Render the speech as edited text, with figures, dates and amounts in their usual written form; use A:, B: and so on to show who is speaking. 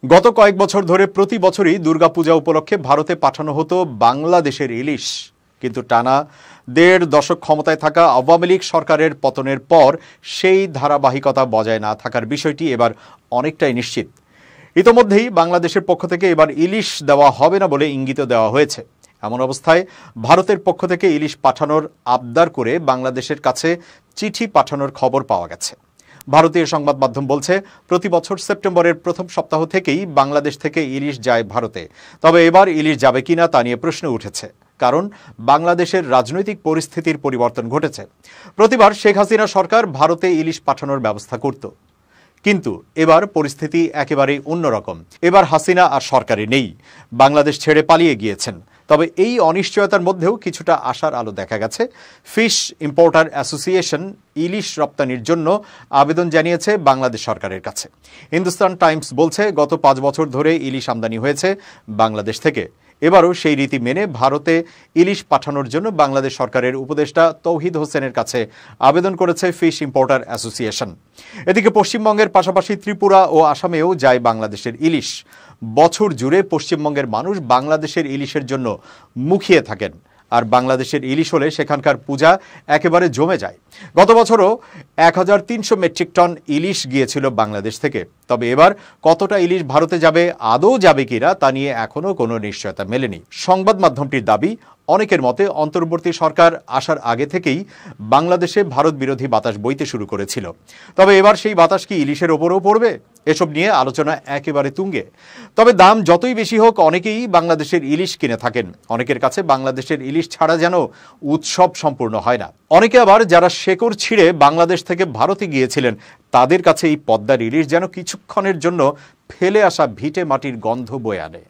A: গত কয়েক বছর ধরে প্রতি বছরই দুর্গাপূজা উপলক্ষে ভারতে পাঠানো হতো বাংলাদেশের ইলিশ, কিন্তু টানা ১.৫ দশক ক্ষমতায় থাকা আওয়ামী লীগ সরকারের পতনের পর সেই ধারাবাহিকতা বজায় না থাকার বিষয়টি এবার অনেকটাই নিশ্চিত। ইতোমধ্যেই বাংলাদেশের পক্ষ থেকে এবার ইলিশ দেওয়া হবে না বলে ইঙ্গিত দেওয়া হয়েছে। এমন অবস্থায় ভারতের পক্ষ থেকে ইলিশ পাঠানোর আবদার করে বাংলাদেশের কাছে চিঠি পাঠানোর খবর পাওয়া গেছে। ভারতীয় সংবাদ মাধ্যম বলছে, প্রতি বছর সেপ্টেম্বরের প্রথম সপ্তাহ থেকেই বাংলাদেশ থেকে ইলিশ যায় ভারতে। তবে এবার ইলিশ যাবে কিনা তা নিয়ে প্রশ্ন উঠেছে, কারণ বাংলাদেশের রাজনৈতিক পরিস্থিতির পরিবর্তন ঘটেছে। প্রতিবার শেখ হাসিনা সরকার ভারতে ইলিশ পাঠানোর ব্যবস্থা করত, কিন্তু এবার পরিস্থিতি একেবারেই অন্যরকম। এবার হাসিনা আর সরকারে নেই, বাংলাদেশ ছেড়ে পালিয়ে গিয়েছেন। তবে এই অনিশ্চয়তার মধ্যেও কিছুটা আশার আলো দেখা গেছে। ফিশ ইম্পোর্টার অ্যাসোসিয়েশন ইলিশ রপ্তানির জন্য আবেদন জানিয়েছে বাংলাদেশ সরকারের কাছে। হিন্দুস্তান টাইমস বলছে, গত ৫ বছর ধরে ইলিশ আমদানি হয়েছে বাংলাদেশ থেকে। এবারও সেই রীতি মেনে ভারতে ইলিশ পাঠানোর জন্য বাংলাদেশ সরকারের উপদেষ্টা তৌহিদ হোসেনের কাছে আবেদন করেছে ফিশ ইম্পোর্টার অ্যাসোসিয়েশন। এদিকে পশ্চিমবঙ্গের পাশাপাশি ত্রিপুরা ও আসামেও যায় বাংলাদেশের ইলিশ। বছর জুড়ে পশ্চিমবঙ্গের মানুষ বাংলাদেশের ইলিশের জন্য মুখিয়ে থাকেন, আর বাংলাদেশের ইলিশ হলে সেখানকার পূজা একেবারে জমে যায়। গত বছরও ১৩০০ মেট্রিক টন ইলিশ গিয়েছিল বাংলাদেশ থেকে। তবে এবার কতটা ইলিশ ভারতে যাবে, আদৌ যাবে কিনা তা নিয়ে এখনও কোনো নিশ্চয়তা মেলেনি। সংবাদ মাধ্যমটির দাবি, অনেকের মতে অন্তর্বর্তী সরকার আসার আগে থেকেই বাংলাদেশে ভারত বিরোধী বাতাস বইতে শুরু করেছিল। তবে এবার সেই বাতাস কি ইলিশের ওপরও পড়বে? এসব নিয়ে আলোচনা একেবারে তুঙ্গে। তবে দাম যতই বেশি হোক, অনেকেই বাংলাদেশের ইলিশ কিনে থাকেন। অনেকের কাছে বাংলাদেশের ইলিশ ছাড়া যেন উৎসব সম্পূর্ণ হয় না। অনেকে আবার যারা শেকড় ছিঁড়ে বাংলাদেশ থেকে ভারতে গিয়েছিলেন, তাদের কাছে এই পদ্মার ইলিশ যেন কিছুক্ষণের জন্য ফেলে আসা ভিটে মাটির গন্ধ বয়ে আনে।